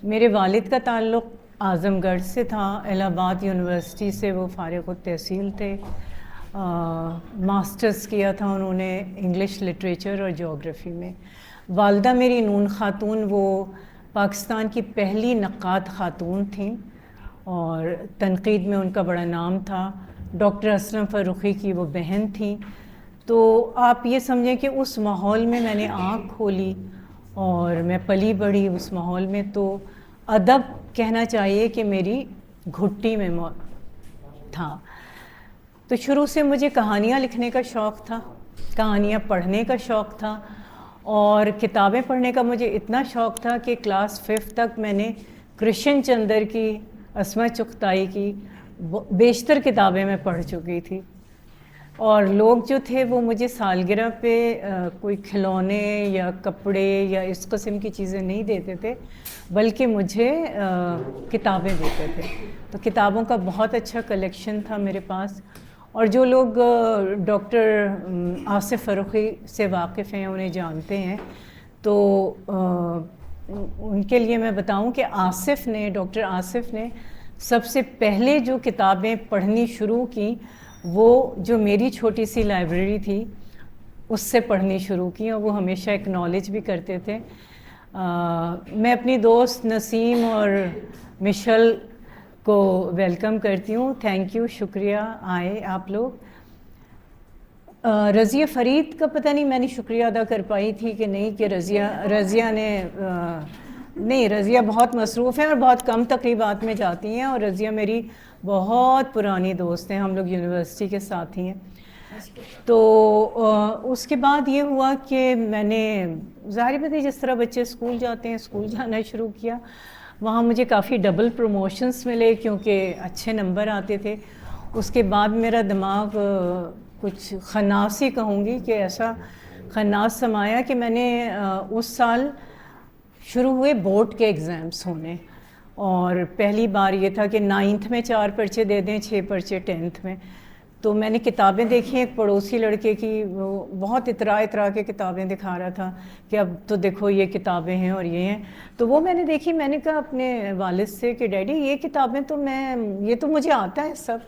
میرے والد کا تعلق اعظم گڑھ سے تھا، الہ آباد یونیورسٹی سے وہ فارغ التحصیل تھے، ماسٹرز کیا تھا انہوں نے انگلش لٹریچر اور جغرافی میں۔ والدہ میری نون خاتون وہ پاکستان کی پہلی نقاد خاتون تھیں اور تنقید میں ان کا بڑا نام تھا۔ ڈاکٹر اسلم فروخی کی وہ بہن تھیں۔ تو آپ یہ سمجھیں کہ اس ماحول میں میں نے آنکھ کھولی اور میں پلی بڑھی اس ماحول میں، تو ادب کہنا چاہیے کہ میری گھٹی میں تھا۔ تو شروع سے مجھے کہانیاں لکھنے کا شوق تھا، کہانیاں پڑھنے کا شوق تھا، اور کتابیں پڑھنے کا مجھے اتنا شوق تھا کہ کلاس 5 تک میں نے کرشن چندر کی، اسما چغتائی کی بیشتر کتابیں میں پڑھ چکی تھی۔ اور لوگ جو تھے وہ مجھے سالگرہ پہ کوئی کھلونے یا کپڑے یا اس قسم کی چیزیں نہیں دیتے تھے، بلکہ مجھے کتابیں دیتے تھے۔ تو کتابوں کا بہت اچھا کلیکشن تھا میرے پاس۔ اور جو لوگ ڈاکٹر آصف فروخی سے واقف ہیں انہیں جانتے ہیں، تو ان کے لیے میں بتاؤں کہ ڈاکٹر آصف نے سب سے پہلے جو کتابیں پڑھنی شروع کی وہ جو میری چھوٹی سی لائبریری تھی اس سے پڑھنی شروع کی، اور وہ ہمیشہ ایکنالج بھی کرتے تھے۔ میں اپنی دوست نسیم اور مشل کو ویلکم کرتی ہوں، تھینک یو، شکریہ آئے آپ لوگ۔ رضیہ فرید کا پتہ نہیں میں نے شکریہ ادا کر پائی تھی کہ نہیں، کہ رضیہ نے نہیں، رضیہ بہت مصروف ہیں اور بہت کم تقریبات میں جاتی ہیں، اور رضیہ میری بہت پرانی دوست ہیں، ہم لوگ یونیورسٹی کے ساتھی ہیں۔ تو اس کے بعد یہ ہوا کہ میں نے ظاہر بات ہے جس طرح بچے اسکول جاتے ہیں اسکول جانا شروع کیا، وہاں مجھے کافی ڈبل پروموشنز ملے کیونکہ اچھے نمبر آتے تھے۔ اس کے بعد میرا دماغ کچھ خناس ہی کہوں گی کہ ایسا خناس سمایا کہ میں نے اس سال شروع ہوئے بورڈ کے ایگزامس ہونے، اور پہلی بار یہ تھا کہ 9th میں 4 پرچے دے دیں، 6 پرچے 10th میں۔ تو میں نے کتابیں دیکھی، ایک پڑوسی لڑکے کی وہ بہت اترا کے کتابیں دکھا رہا تھا کہ اب تو دیکھو یہ کتابیں ہیں اور یہ ہیں، تو وہ میں نے دیکھی۔ میں نے کہا اپنے والد سے کہ ڈیڈی یہ کتابیں تو یہ تو مجھے آتا ہے سب۔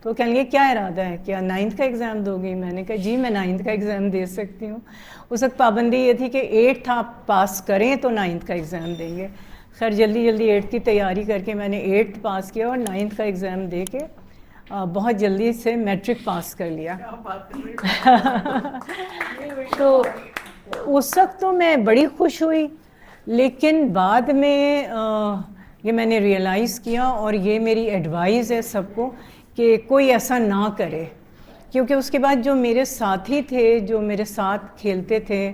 تو وہ کہنے لگے کیا ارادہ ہے، کیا 9th کا ایگزام دو گی؟ میں نے کہا جی میں 9th کا ایگزام دے سکتی ہوں۔ اس وقت پابندی یہ تھی کہ 8th آپ پاس کریں تو 9th کا ایگزام دیں گے۔ خیر جلدی 8th کی تیاری کر کے میں نے 8th پاس کیا اور 9th کا ایگزام دے کے بہت جلدی سے میٹرک پاس کر لیا۔ تو اس وقت تو میں بڑی خوش ہوئی، لیکن بعد میں یہ میں نے ریئلائز کیا، اور یہ میری ایڈوائز ہے سب کو کہ کوئی ایسا نہ کرے، کیونکہ اس کے بعد جو میرے ساتھی تھے جو میرے ساتھ کھیلتے تھے،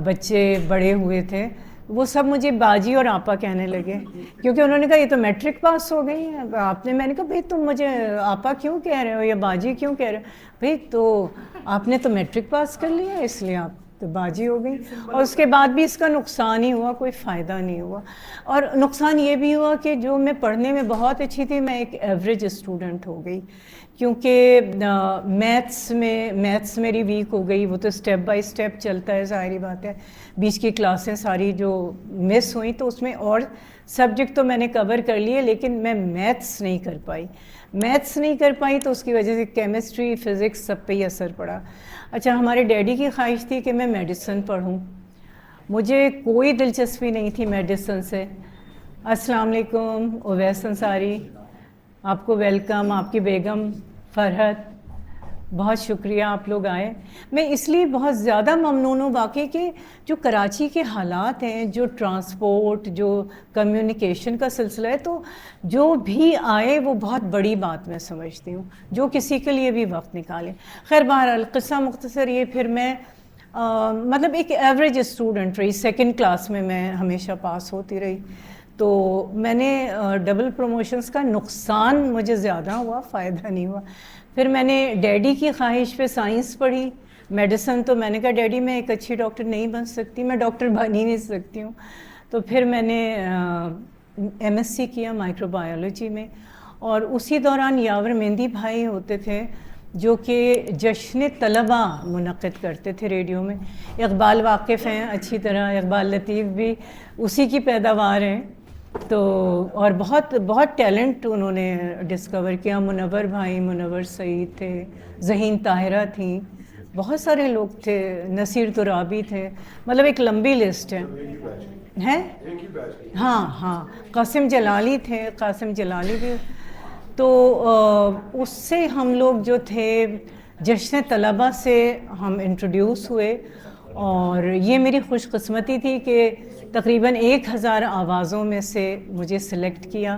بچے بڑے ہوئے تھے، وہ سب مجھے باجی اور آپا کہنے لگے، کیونکہ انہوں نے کہا یہ تو میٹرک پاس ہو گئی ہے آپ نے۔ میں نے کہا بھئی تم مجھے آپا کیوں کہہ رہے ہو یا باجی کیوں کہہ رہے ہو؟ بھئی تو آپ نے تو میٹرک پاس کر لیا اس لیے آپ تو باجی ہو گئی۔ اور اس کے بعد بھی اس کا نقصان ہی ہوا، کوئی فائدہ نہیں ہوا۔ اور نقصان یہ بھی ہوا کہ جو میں پڑھنے میں بہت اچھی تھی میں ایک ایوریج اسٹوڈنٹ ہو گئی، کیونکہ میتھس میری ویک ہو گئی۔ وہ تو سٹیپ بائی سٹیپ چلتا ہے، ظاہری بات ہے۔ بیچ کی کلاسیں ساری جو مس ہوئیں تو اس میں اور سبجیکٹ تو میں نے کور کر لیے، لیکن میں میتھس نہیں کر پائی تو اس کی وجہ سے کیمسٹری فزکس سب پہ ہی اثر پڑا۔ اچھا، ہمارے ڈیڈی کی خواہش تھی کہ میں میڈیسن پڑھوں، مجھے کوئی دلچسپی نہیں تھی میڈیسن سے۔ السلام علیکم اویس انصاری، آپ کو ویلکم، آپ کی بیگم فرحت، بہت شکریہ آپ لوگ آئے۔ میں اس لیے بہت زیادہ ممنون ہوں واقعی کہ جو کراچی کے حالات ہیں، جو ٹرانسپورٹ، جو کمیونیکیشن کا سلسلہ ہے، تو جو بھی آئے وہ بہت بڑی بات میں سمجھتی ہوں، جو کسی کے لیے بھی وقت نکالے۔ خیر بہرحال قصہ مختصر یہ، پھر میں مطلب ایک ایوریج اسٹوڈنٹ رہی، 2nd کلاس میں میں ہمیشہ پاس ہوتی رہی۔ تو میں نے ڈبل پروموشنز کا نقصان مجھے زیادہ ہوا، فائدہ نہیں ہوا۔ پھر میں نے ڈیڈی کی خواہش پہ سائنس پڑھی، میڈیسن۔ تو میں نے کہا ڈیڈی میں ایک اچھی ڈاکٹر نہیں بن سکتی، میں ڈاکٹر بن ہی نہیں سکتی ہوں۔ تو پھر میں نے MSc کیا مائکرو بایولوجی میں، اور اسی دوران یاور مہندی بھائی ہوتے تھے جو کہ جشن طلبہ منعقد کرتے تھے ریڈیو میں۔ اقبال واقف ہیں اچھی طرح، اقبال لطیف بھی اسی کی پیداوار ہیں، تو اور بہت بہت ٹیلنٹ انہوں نے ڈسکور کیا. منور بھائی، منور سعید تھے، ذہین طاہرہ تھیں، بہت سارے لوگ تھے، نصیر ترابی تھے، مطلب ایک لمبی لسٹ ہے. ہیں؟ ہاں ہاں، قاسم جلالی تھے، قاسم جلالی بھی. تو اس سے ہم لوگ جو تھے جشن طلبہ سے ہم انٹروڈیوس ہوئے، اور یہ میری خوش قسمتی تھی کہ تقریباً 1000 آوازوں میں سے مجھے سلیکٹ کیا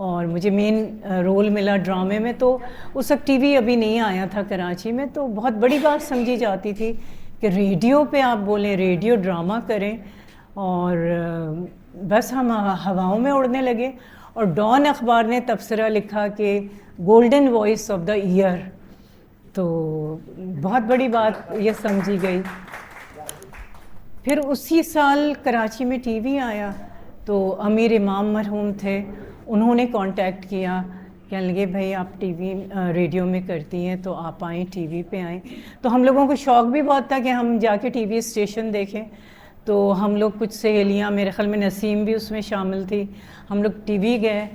اور مجھے مین رول ملا ڈرامے میں. تو اس وقت ٹی وی ابھی نہیں آیا تھا کراچی میں، تو بہت بڑی بات سمجھی جاتی تھی کہ ریڈیو پہ آپ بولیں، ریڈیو ڈرامہ کریں. اور بس ہم ہواؤں میں اڑنے لگے، اور ڈان اخبار نے تبصرہ لکھا کہ golden voice of the year. تو بہت بڑی بات یہ سمجھی گئی. پھر اسی سال کراچی میں ٹی وی آیا، تو امیر امام مرحوم تھے، انہوں نے کانٹیکٹ کیا، کہنے لگے بھائی آپ ٹی وی ریڈیو میں کرتی ہیں تو آپ آئیں، ٹی وی پہ آئیں. تو ہم لوگوں کو شوق بھی بہت تھا کہ ہم جا کے ٹی وی اسٹیشن دیکھیں. تو ہم لوگ کچھ سہیلیاں، میرے خیال میں نسیم بھی اس میں شامل تھی، ہم لوگ ٹی وی گئے،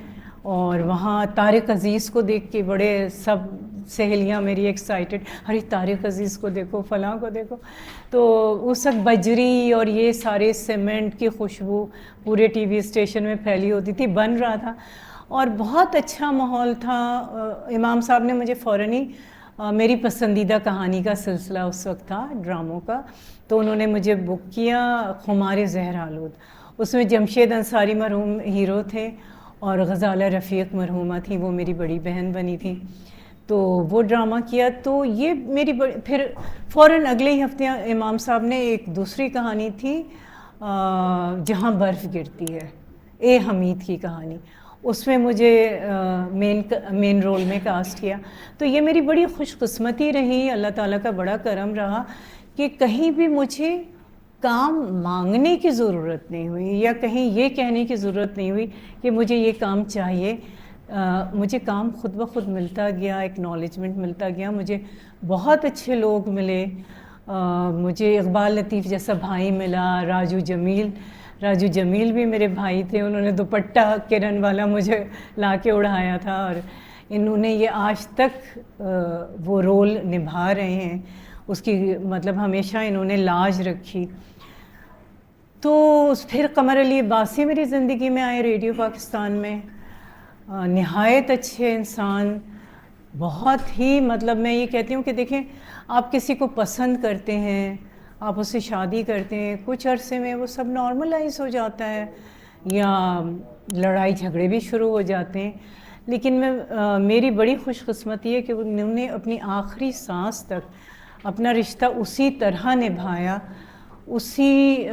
اور وہاں طارق عزیز کو دیکھ کے بڑے سب سہیلیاں میری ایکسائٹیڈ، ارے طارق عزیز کو دیکھو، فلاں کو دیکھو. تو اس وقت بجری اور یہ سارے سیمنٹ کی خوشبو پورے ٹی وی اسٹیشن میں پھیلی ہوتی تھی، بن رہا تھا اور بہت اچھا ماحول تھا. امام صاحب نے مجھے فوراً ہی میری پسندیدہ کہانی کا سلسلہ اس وقت تھا ڈراموں کا، تو انہوں نے مجھے بک کیا خمار زہر آلود. اس میں جمشید انصاری مرحوم ہیرو تھے اور غزالہ رفیق مرحومہ تھیں، وہ میری بڑی بہن بنی تھی. تو وہ ڈرامہ کیا. تو یہ میری پھر فوراً اگلے ہی ہفتے امام صاحب نے ایک دوسری کہانی تھی جہاں برف گرتی ہے، اے حمید کی کہانی، اس میں مجھے مین رول میں کاسٹ کیا. تو یہ میری بڑی خوش قسمتی رہی، اللہ تعالیٰ کا بڑا کرم رہا کہ کہیں بھی مجھے کام مانگنے کی ضرورت نہیں ہوئی، یا کہیں یہ کہنے کی ضرورت نہیں ہوئی کہ مجھے یہ کام چاہیے. مجھے کام خود بخود ملتا گیا، ایکنالجمنٹ ملتا گیا، مجھے بہت اچھے لوگ ملے. مجھے اقبال لطیف جیسا بھائی ملا، راجو جمیل بھی میرے بھائی تھے، انہوں نے دوپٹہ کرن والا مجھے لا کے اڑایا تھا، اور انہوں نے یہ آج تک وہ رول نبھا رہے ہیں، اس کی مطلب ہمیشہ انہوں نے لاج رکھی. تو پھر قمر علی عباسی میری زندگی میں آئے ریڈیو پاکستان میں، نہایت اچھے انسان، بہت ہی مطلب میں یہ کہتی ہوں کہ دیکھیں آپ کسی کو پسند کرتے ہیں، آپ اس سے شادی کرتے ہیں، کچھ عرصے میں وہ سب نارملائز ہو جاتا ہے، یا لڑائی جھگڑے بھی شروع ہو جاتے ہیں. لیکن میری بڑی خوش قسمتی ہے کہ انہوں نے اپنی آخری سانس تک اپنا رشتہ اسی طرح نبھایا، اسی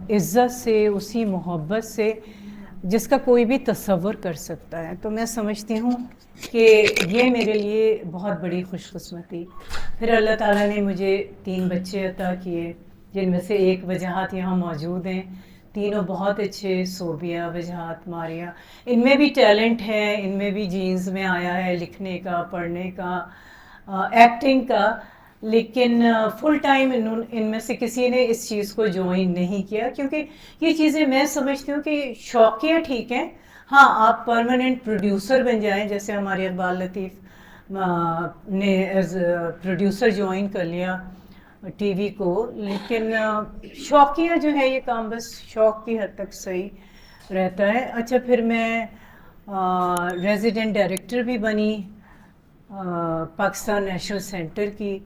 عزت سے، اسی محبت سے جس کا کوئی بھی تصور کر سکتا ہے. تو میں سمجھتی ہوں کہ یہ میرے لیے بہت بڑی خوش قسمتی. پھر اللہ تعالیٰ نے مجھے 3 بچے عطا کیے، جن میں سے ایک وجاہت یہاں موجود ہیں، تینوں بہت اچھے، صوبیہ، وجاہت، ماریہ. ان میں بھی ٹیلنٹ ہے، ان میں بھی جینز میں آیا ہے لکھنے کا، پڑھنے کا، ایکٹنگ کا، لیکن فل ٹائم ان میں سے کسی نے اس چیز کو جوائن نہیں کیا، کیونکہ یہ چیزیں میں سمجھتی ہوں کہ شوقیہ ٹھیک ہیں، ہاں آپ پرماننٹ پروڈیوسر بن جائیں، جیسے ہمارے اقبال لطیف نے ایز پروڈیوسر جوائن کر لیا ٹی وی کو، لیکن شوقیہ جو ہے یہ کام بس شوق کی حد تک صحیح رہتا ہے. اچھا پھر میں ریزیڈنٹ ڈائریکٹر بھی بنی پاکستان نیشنل سینٹر کی،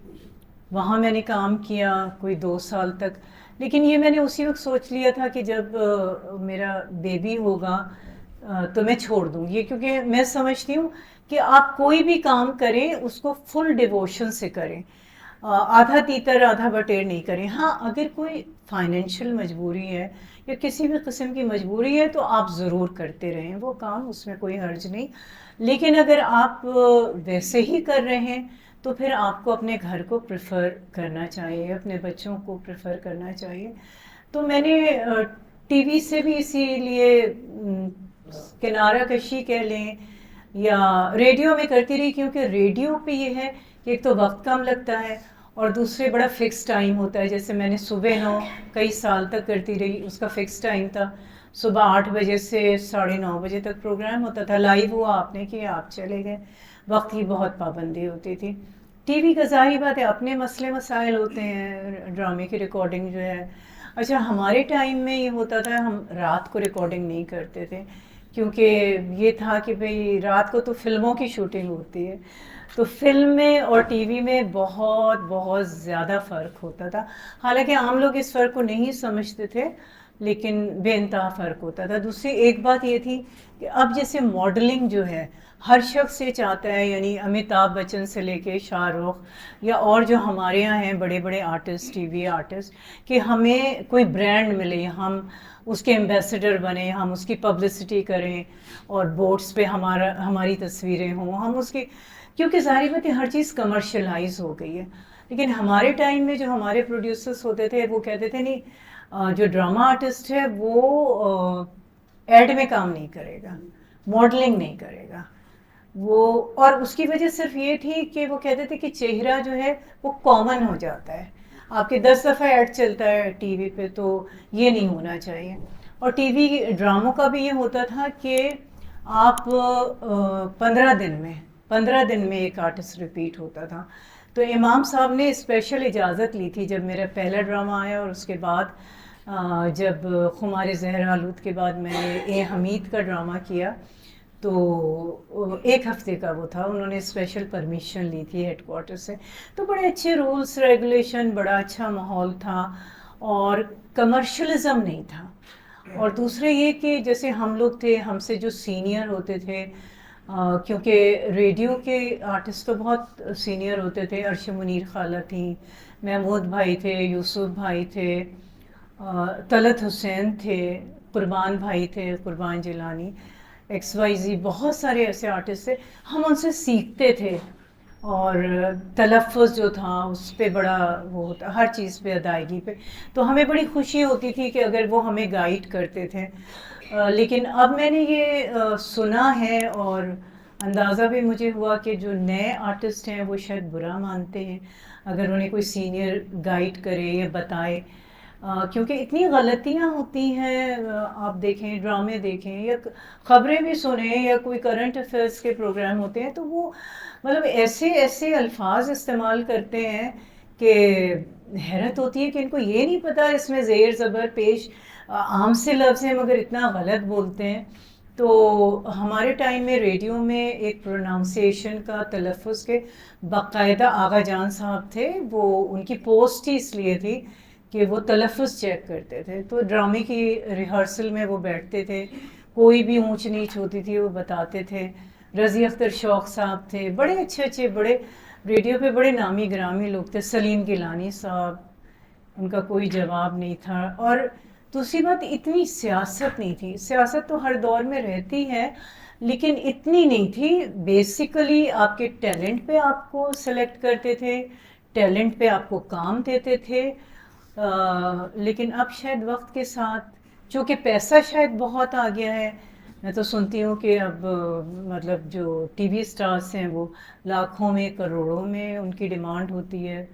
وہاں میں نے کام کیا کوئی 2 سال تک. لیکن یہ میں نے اسی وقت سوچ لیا تھا کہ جب میرا بیبی ہوگا تو میں چھوڑ دوں یہ، کیونکہ میں سمجھتی ہوں کہ آپ کوئی بھی کام کریں اس کو فل ڈیووشن سے کریں، آدھا تیتر آدھا بٹیر نہیں کریں. ہاں اگر کوئی فائنینشیل مجبوری ہے یا کسی بھی قسم کی مجبوری ہے تو آپ ضرور کرتے رہیں وہ کام، اس میں کوئی حرج نہیں. لیکن اگر آپ ویسے ہی کر رہے ہیں تو پھر آپ کو اپنے گھر کو پریفر کرنا چاہیے، اپنے بچوں کو پریفر کرنا چاہیے. تو میں نے ٹی وی سے بھی اسی لیے کنارہ کشی کہہ لیں، یا ریڈیو میں کرتی رہی، کیونکہ ریڈیو پہ یہ ہے کہ ایک تو وقت کم لگتا ہے اور دوسرے بڑا فکس ٹائم ہوتا ہے. جیسے میں نے صبح 9 کئی سال تک کرتی رہی، اس کا فکس ٹائم تھا. صبح 8 بجے سے 9:30 بجے تک پروگرام ہوتا تھا، لائیو ہوا آپ نے کیا آپ چلے گئے، وقت کی بہت پابندی ہوتی تھی. ٹی وی کا ظاہری بات ہے اپنے مسئلے مسائل ہوتے ہیں، ڈرامے کی ریکارڈنگ جو ہے. اچھا ہمارے ٹائم میں یہ ہوتا تھا ہم رات کو ریکارڈنگ نہیں کرتے تھے، کیونکہ یہ تھا کہ بھئی رات کو تو فلموں کی شوٹنگ ہوتی ہے، تو فلم میں اور ٹی وی میں بہت بہت زیادہ فرق ہوتا تھا. حالانکہ عام لوگ اس فرق کو نہیں سمجھتے تھے، لیکن بے انتہا فرق ہوتا تھا. دوسری ایک بات یہ تھی کہ اب جیسے ماڈلنگ جو ہے ہر شخص یہ چاہتا ہے، یعنی امیتابھ بچن سے لے کے شاہ رخ یا اور جو ہمارے یہاں ہیں بڑے بڑے آرٹسٹ، ٹی وی آرٹسٹ، کہ ہمیں کوئی برانڈ ملے، ہم اس کے ایمبیسڈر بنیں، ہم اس کی پبلسٹی کریں اور بورڈز پہ ہماری تصویریں ہوں، ہم اس کی، کیونکہ ظاہر بات ہے ہر چیز کمرشلائز ہو گئی ہے. لیکن ہمارے ٹائم میں جو ہمارے پروڈیوسرس ہوتے تھے وہ کہتے تھے نہیں، جو ڈرامہ آرٹسٹ ہے وہ ایڈ میں کام نہیں کرے گا، ماڈلنگ نہیں کرے گا وہ. اور اس کی وجہ صرف یہ تھی کہ وہ کہتے تھے کہ چہرہ جو ہے وہ کامن ہو جاتا ہے، آپ کے 10 دفعہ ایڈ چلتا ہے ٹی وی پہ، تو یہ نہیں ہونا چاہیے. اور ٹی وی ڈراموں کا بھی یہ ہوتا تھا کہ آپ 15 دن میں ایک آرٹسٹ ریپیٹ ہوتا تھا. تو امام صاحب نے اسپیشل اجازت لی تھی جب میرا پہلا ڈرامہ آیا، اور اس کے بعد جب خمار زہر آلود کے بعد میں نے اے حمید کا ڈرامہ کیا تو 1 ہفتے کا وہ تھا، انہوں نے اسپیشل پرمیشن لی تھی ہیڈ کوارٹر سے. تو بڑے اچھے رولس ریگولیشن، بڑا اچھا ماحول تھا اور کمرشلزم نہیں تھا. اور دوسرے یہ کہ جیسے ہم لوگ تھے، ہم سے جو سینئر ہوتے تھے، کیونکہ ریڈیو کے آرٹسٹ تو بہت سینئر ہوتے تھے، عرش منیر خالہ تھیں، محمود بھائی تھے، یوسف بھائی تھے، طلعت حسین تھے، قربان بھائی تھے، قربان جیلانی، ایکس وائی زی، بہت سارے ایسے آرٹسٹ تھے. ہم ان سے سیکھتے تھے، اور تلفظ جو تھا اس پہ بڑا وہ ہوتا، ہر چیز پہ ادائیگی پہ، تو ہمیں بڑی خوشی ہوتی تھی کہ اگر وہ ہمیں گائیڈ کرتے تھے. لیکن اب میں نے یہ سنا ہے اور اندازہ بھی مجھے ہوا کہ جو نئے آرٹسٹ ہیں وہ شاید برا مانتے ہیں اگر انہیں کوئی سینئر گائیڈ کرے یا بتائے، کیونکہ اتنی غلطیاں ہوتی ہیں. آپ دیکھیں، ڈرامے دیکھیں یا خبریں بھی سنیں یا کوئی کرنٹ افیئرس کے پروگرام ہوتے ہیں، تو وہ مطلب ایسے ایسے الفاظ استعمال کرتے ہیں کہ حیرت ہوتی ہے کہ ان کو یہ نہیں پتہ اس میں زیر زبر پیش عام سے لفظ ہیں مگر اتنا غلط بولتے ہیں. تو ہمارے ٹائم میں ریڈیو میں ایک پروناؤنسیشن کا تلفظ کے باقاعدہ آغا جان صاحب تھے، وہ ان کی پوسٹ ہی اس لیے تھی کہ وہ تلفظ چیک کرتے تھے. تو ڈرامے کی ریہرسل میں وہ بیٹھتے تھے، کوئی بھی اونچ نیچ ہوتی تھی وہ بتاتے تھے. رضی اختر شوق صاحب تھے، بڑے اچھے اچھے، بڑے ریڈیو پہ بڑے نامی گرامی لوگ تھے. سلیم گیلانی صاحب، ان کا کوئی جواب نہیں تھا. اور دوسری بات، اتنی سیاست نہیں تھی. سیاست تو ہر دور میں رہتی ہے لیکن اتنی نہیں تھی. بیسیکلی آپ کے ٹیلنٹ پہ آپ کو سلیکٹ کرتے تھے، ٹیلنٹ پہ آپ کو کام دیتے تھے. لیکن اب شاید وقت کے ساتھ چونکہ پیسہ شاید بہت آ گیا ہے، میں تو سنتی ہوں کہ اب مطلب جو ٹی وی اسٹارس ہیں وہ لاکھوں میں کروڑوں میں ان کی ڈیمانڈ ہوتی ہے،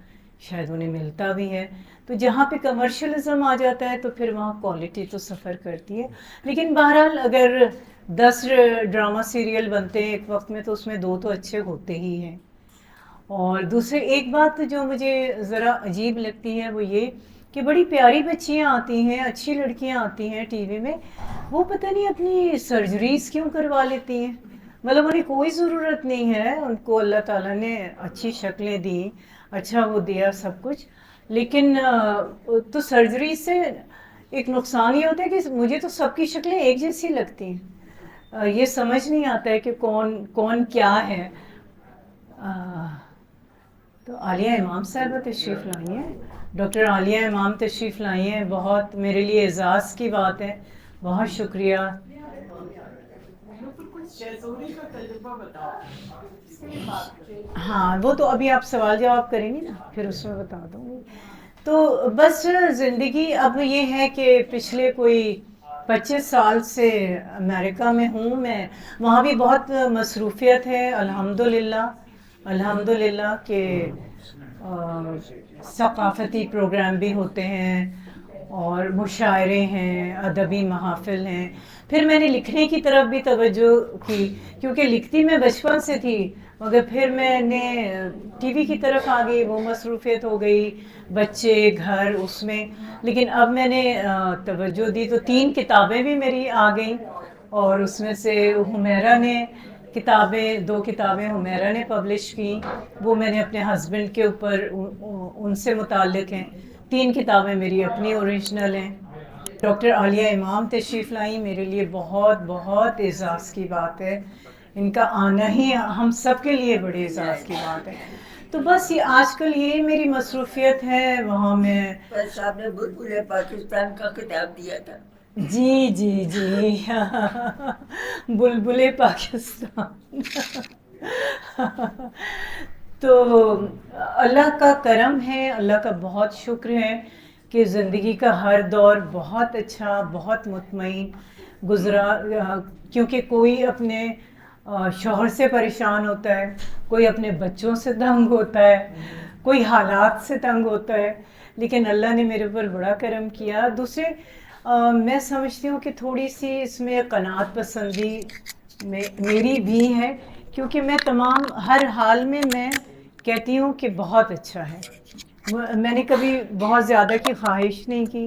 شاید انہیں ملتا بھی ہے. تو جہاں پہ کمرشلزم آ جاتا ہے تو پھر وہاں کوالٹی تو سفر کرتی ہے. لیکن بہرحال اگر 10 ڈرامہ سیریل بنتے ہیں ایک وقت میں تو اس میں 2 تو اچھے ہوتے ہی ہیں. اور دوسرے ایک بات جو مجھے ذرا عجیب لگتی ہے وہ یہ کہ بڑی پیاری بچیاں آتی ہیں، اچھی لڑکیاں آتی ہیں ٹی وی میں، وہ پتہ نہیں اپنی سرجریز کیوں کروا لیتی ہیں. مطلب انہیں کوئی ضرورت نہیں ہے، ان کو اللہ تعالیٰ نے اچھی شکلیں دیں، اچھا وہ دیا سب کچھ، لیکن تو سرجری سے ایک نقصان یہ ہوتا ہے کہ مجھے تو سب کی شکلیں ایک جیسی لگتی ہیں. یہ سمجھ نہیں آتا ہے کہ کون کیا ہے. تو عالیہ امام صاحبہ تشریف لائی ہیں، ڈاکٹر عالیہ امام تشریف لائی ہیں، بہت میرے لیے اعزاز کی بات ہے، بہت شکریہ. ہاں وہ تو ابھی آپ سوال جواب کریں گی نا، پھر اس میں بتا دوں گی. تو بس زندگی اب یہ ہے کہ پچھلے کوئی 25 سال سے امریکہ میں ہوں میں، وہاں بھی بہت مصروفیت ہے الحمدللہ. کہ ثقافتی پروگرام بھی ہوتے ہیں اور مشاعرے ہیں، ادبی محافل ہیں. پھر میں نے لکھنے کی طرف بھی توجہ کی، کیونکہ لکھتی میں بچپن سے تھی، مگر پھر میں نے ٹی وی کی طرف آ گئی، وہ مصروفیت ہو گئی، بچے، گھر، اس میں. لیکن اب میں نے توجہ دی تو 3 کتابیں بھی میری آ گئیں، اور اس میں سے حمیرہ نے کتابیں، 2 کتابیں حمیرہ نے پبلش کی، وہ میں نے اپنے ہسبینڈ کے اوپر ان سے متعلق ہیں. 3 کتابیں میری اپنی اوریجنل ہیں. ڈاکٹر عالیہ امام تشریف لائیں، میرے لیے بہت بہت اعزاز کی بات ہے. ان کا آنا ہی ہم سب کے لیے بڑے اعزاز کی بات ہے. تو بس یہ آج کل یہی میری مصروفیت ہے. وہاں میں صاحب نے بلبل پاکستان کا خطاب دیا تھا. جی جی جی بلبل پاکستان. تو اللہ کا کرم ہے، اللہ کا بہت شکر ہے کہ زندگی کا ہر دور بہت اچھا، بہت مطمئن گزرا. کیونکہ کوئی اپنے شوہر سے پریشان ہوتا ہے، کوئی اپنے بچوں سے تنگ ہوتا ہے، کوئی حالات سے تنگ ہوتا ہے، لیکن اللہ نے میرے اوپر بڑا کرم کیا. دوسرے میں سمجھتی ہوں کہ تھوڑی سی اس میں قناعت پسندی میری بھی ہے، کیونکہ میں تمام ہر حال میں کہتی ہوں کہ بہت اچھا ہے. میں نے کبھی بہت زیادہ کی خواہش نہیں کی،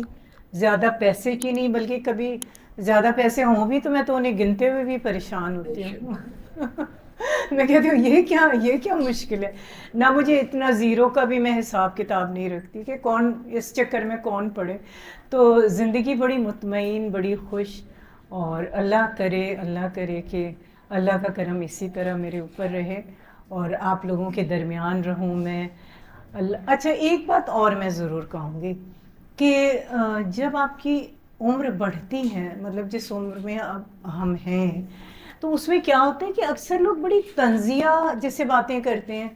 زیادہ پیسے کی نہیں، بلکہ کبھی زیادہ پیسے ہوں بھی تو میں تو انہیں گنتے ہوئے بھی پریشان ہوتی ہوں. میں کہتی ہوں یہ کیا مشکل ہے. نہ مجھے اتنا زیرو کا بھی میں حساب کتاب نہیں رکھتی کہ کون اس چکر میں کون پڑے. تو زندگی بڑی مطمئن، بڑی خوش، اور اللہ کرے کہ اللہ کا کرم اسی طرح میرے اوپر رہے اور آپ لوگوں کے درمیان رہوں میں. اچھا، ایک بات اور میں ضرور کہوں گی کہ جب آپ کی عمر بڑھتی ہے، مطلب جس عمر میں اب ہم ہیں، تو اس میں کیا ہوتا ہے کہ اکثر لوگ بڑی طنزیہ جیسے باتیں کرتے ہیں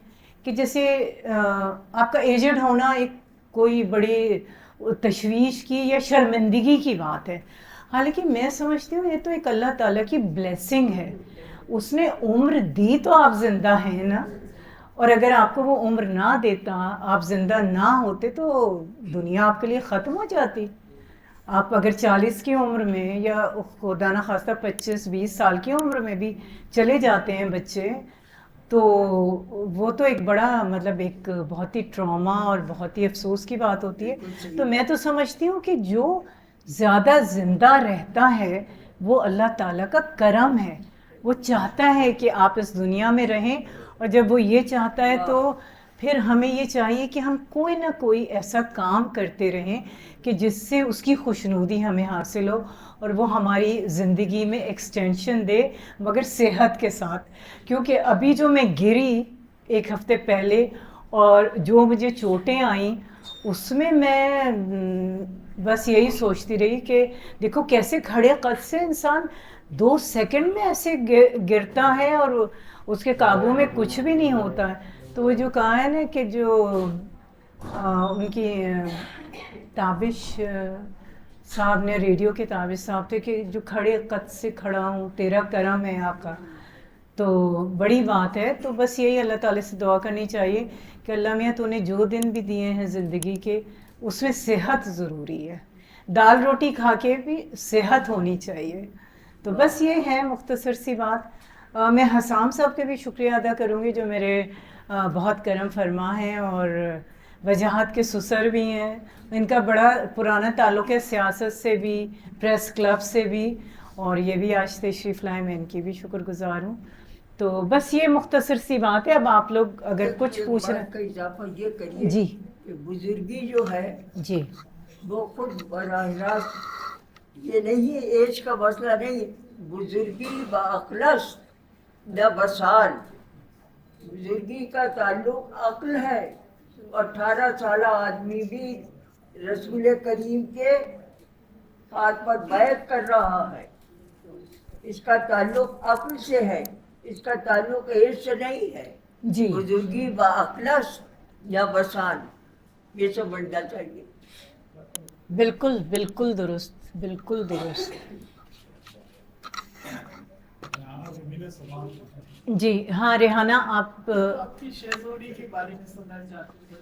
کہ جیسے آپ کا ایجڈ ہونا ایک کوئی بڑی تشویش کی یا شرمندگی کی بات ہے. حالانکہ میں سمجھتی ہوں یہ تو ایک اللہ تعالیٰ کی بلیسنگ ہے. اس نے عمر دی تو آپ زندہ ہیں نا، اور اگر آپ کو وہ عمر نہ دیتا، آپ زندہ نہ ہوتے تو دنیا آپ کے لیے ختم ہو جاتی. آپ اگر 40 کی عمر میں یا خدا نخواستہ 25-20 سال کی عمر میں بھی چلے جاتے ہیں بچے، تو وہ تو ایک بڑا مطلب ایک بہت ہی ٹراما اور بہت ہی افسوس کی بات ہوتی ہے. تو میں تو سمجھتی ہوں کہ جو زیادہ زندہ رہتا ہے وہ اللہ تعالیٰ کا کرم ہے. وہ چاہتا ہے کہ آپ اس دنیا میں رہیں، اور جب وہ یہ چاہتا ہے تو پھر ہمیں یہ چاہیے کہ ہم کوئی نہ کوئی ایسا کام کرتے رہیں کہ جس سے اس کی خوشنودی ہمیں حاصل ہو اور وہ ہماری زندگی میں ایکسٹینشن دے، مگر صحت کے ساتھ. کیونکہ ابھی جو میں گری 1 ہفتے پہلے اور جو مجھے چوٹیں آئیں، اس میں بس یہی سوچتی رہی کہ دیکھو کیسے کھڑے قد سے انسان 2 سیکنڈ میں ایسے گرتا ہے اور اس کے قابو میں کچھ بھی نہیں ہوتا ہے. تو وہ جو کہا ہے نا کہ جو ان کی تابش صاحب نے، ریڈیو کے تابش صاحب تھے کہ جو کھڑے قد سے کھڑا ہوں تیرا کرم ہے آقا. تو بڑی بات ہے. تو بس یہی اللہ تعالیٰ سے دعا کرنی چاہیے کہ اللہ میاں تو نے جو دن بھی دیے ہیں زندگی کے، اس میں صحت ضروری ہے. دال روٹی کھا کے بھی صحت ہونی چاہیے. تو بس یہ ہے مختصر سی بات. میں حسام صاحب کے بھی شکریہ ادا کروں گی جو میرے بہت کرم فرما ہیں اور وجاہت کے سسر بھی ہیں. ان کا بڑا پرانا تعلق ہے سیاست سے بھی، پریس کلب سے بھی، اور یہ بھی آج تشریف لائے. میں ان کی بھی شکر گزار ہوں. تو بس یہ مختصر سی بات ہے. اب آپ لوگ اگر کچھ پوچھ رہے کا اضافہ یہ کریے جی کہ بزرگی جو ہے جی وہ خود براہ راست یہ نہیں ایج کا مسئلہ نہیں. بزرگی باخلص نہ بسال. بزرگی کا تعلق عقل ہے. 18 سالہ آدمی بھی رسول کریم کے ہاتھ پر بیعت کر رہا ہے. اس کا تعلق عقل سے ہے، اس کا تعلق ایج سے نہیں ہے. جی بزرگی باخلص یا بسال، یہ سمجھنا چاہیے. بالکل بالکل درست، بالکل درست. جی ہاں ریحانہ، آپ کی شہزادی کے بارے میں سننا چاہتی ہوں.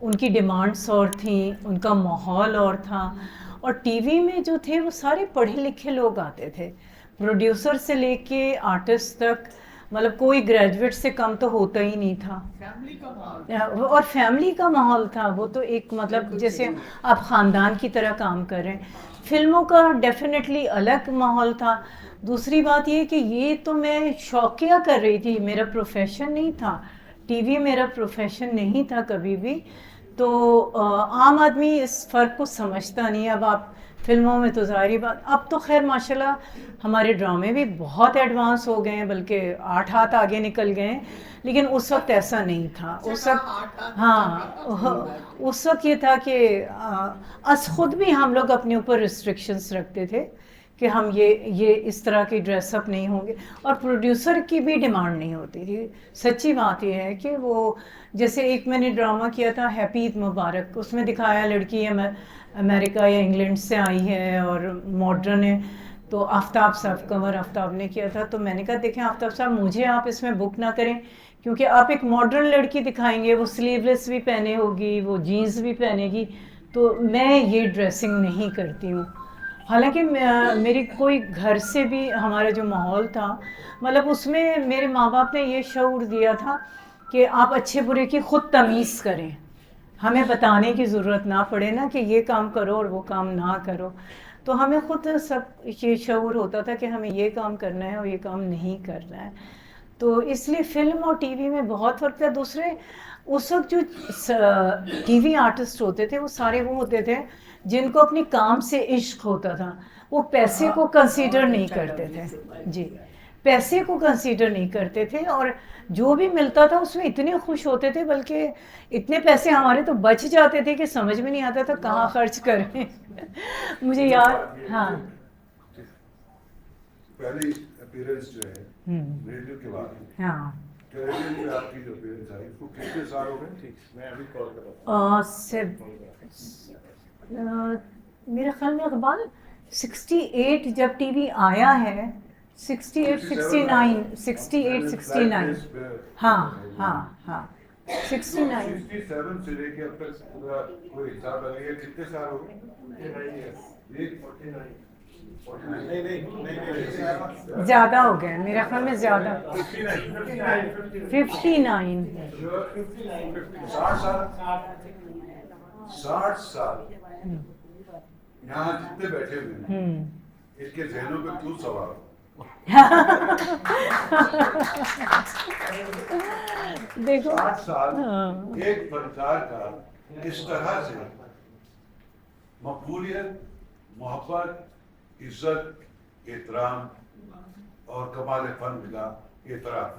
ان کی ڈیمانڈس اور تھیں، ان کا ماحول اور تھا. اور ٹی وی میں جو تھے وہ سارے پڑھے لکھے لوگ آتے تھے، پروڈیوسر سے لے کے آرٹسٹ تک، مطلب کوئی گریجویٹ سے کم تو ہوتا ہی نہیں تھا. فیملی کا ماحول. اور فیملی کا ماحول تھا. وہ تو ایک مطلب جیسے آپ خاندان کی طرح کام کر رہے ہیں. فلموں کا ڈیفینیٹلی الگ ماحول تھا. دوسری بات یہ کہ یہ تو میں شوقیہ کر رہی تھی، میرا پروفیشن نہیں تھا. ٹی وی میرا پروفیشن نہیں تھا کبھی بھی. تو عام آدمی اس فرق کو سمجھتا نہیں. اب آپ فلموں میں تو ظاہری بات، اب تو خیر ماشاءاللہ ہمارے ڈرامے بھی بہت ایڈوانس ہو گئے ہیں، بلکہ 8 ہاتھ آگے نکل گئے ہیں. لیکن اس وقت ایسا نہیں تھا. اس وقت اس وقت یہ تھا کہ اس خود بھی ہم لوگ اپنے اوپر ریسٹرکشنس رکھتے تھے کہ ہم یہ اس طرح کی ڈریس اپ نہیں ہوں گے. اور پروڈیوسر کی بھی ڈیمانڈ نہیں ہوتی تھی. سچی بات یہ ہے کہ وہ جیسے ایک میں نے ڈرامہ کیا تھا ہیپی عید مبارک، اس میں دکھایا لڑکی امریکہ یا انگلینڈ سے آئی ہے اور ماڈرن ہے. تو آفتاب صاحب، قمر آفتاب نے کیا تھا. تو میں نے کہا دیکھیں آفتاب صاحب، مجھے آپ اس میں بک نہ کریں، کیونکہ آپ ایک ماڈرن لڑکی دکھائیں گے، وہ سلیو لیس بھی پہنے ہوگی، وہ جینز بھی پہنے گی، تو میں یہ ڈریسنگ نہیں کرتی ہوں. حالانکہ میری کوئی گھر سے بھی ہمارا جو ماحول تھا، مطلب اس میں میرے ماں باپ نے یہ شعور دیا تھا کہ آپ اچھے برے کی خود تمیز کریں، ہمیں بتانے کی ضرورت نہ پڑے نا کہ یہ کام کرو اور وہ کام نہ کرو. تو ہمیں خود سب یہ شعور ہوتا تھا کہ ہمیں یہ کام کرنا ہے اور یہ کام نہیں کرنا ہے. تو اس لیے فلم اور ٹی وی میں بہت فرق تھا. دوسرے اس وقت جو ٹی وی آرٹسٹ ہوتے تھے وہ سارے وہ ہوتے تھے جن کو اپنی کام سے عشق ہوتا تھا. وہ پیسے کو کنسیڈر نہیں کرتے تھے. جی، پیسے کو کنسیڈر نہیں کرتے تھے، اور جو بھی ملتا تھا اس میں اتنے خوش ہوتے تھے، بلکہ اتنے پیسے ہمارے تو بچ جاتے تھے کہ سمجھ میں نہیں آتا تھا کہاں خرچ کریں. مجھے یاد، ہاں پہلی اپیرنس جو ہے ریڈیو کے بعد، ہاں ریڈیو میں آپ کی جو اپیرنس آئی اس کو کتنے سال ہو گئے؟ میں ابھی کال کر رہا ہوں. میرا خیال میں اقبال 68 جب ٹی وی آیا ہے، 68 69 68 69، ہاں ہاں ہاں 69. 67 سے لے کے اب تک پورا کوئی حساب لگے گا کتنے سال ہو گئے؟ زیادہ ہو گئے میرا خیال میں، زیادہ 59. 60 سال یہاں جتنے بیٹھے ہوئے ہیں اس کے ذہنوں پہ کیوں سوار ہو؟ دیکھو 60 سال ایک فنکار کا اس طرح سے مقبولیت، محبت، عزت، احترام اور کمال فن کا اعتراف،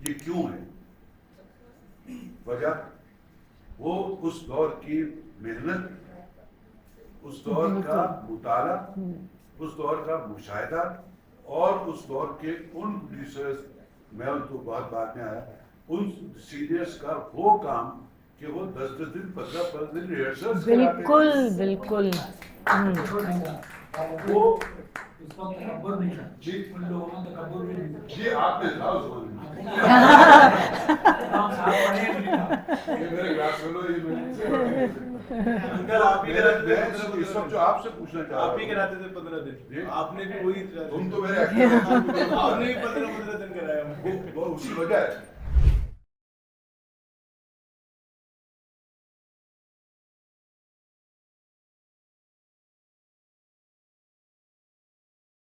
یہ کیوں ہے؟ وجہ وہ اس دور کی محنت، اس دور کا مطالعہ، اس دور کا مشاہدہ، اور اس دور کے ان پروڈیوسرز، میں ان کو بہت بعد میں آیا، ان سینئرز کا وہ کام کہ وہ 10 دن 15 دن ریہرسلز کراتے ہیں. بالکل بالکل. وہ جی آپ نے تھا اس زمانے میں. یہ میرے کلاس فیلو اس وقت جو آپ سے پوچھنا چاہتا ہوں، آپ ہی کراتے تھے 15 دن، آپ نے بھی وہی، تم تو میرے آپ نے بھی 15 دن کرایا. وہ اسی وجہ ہے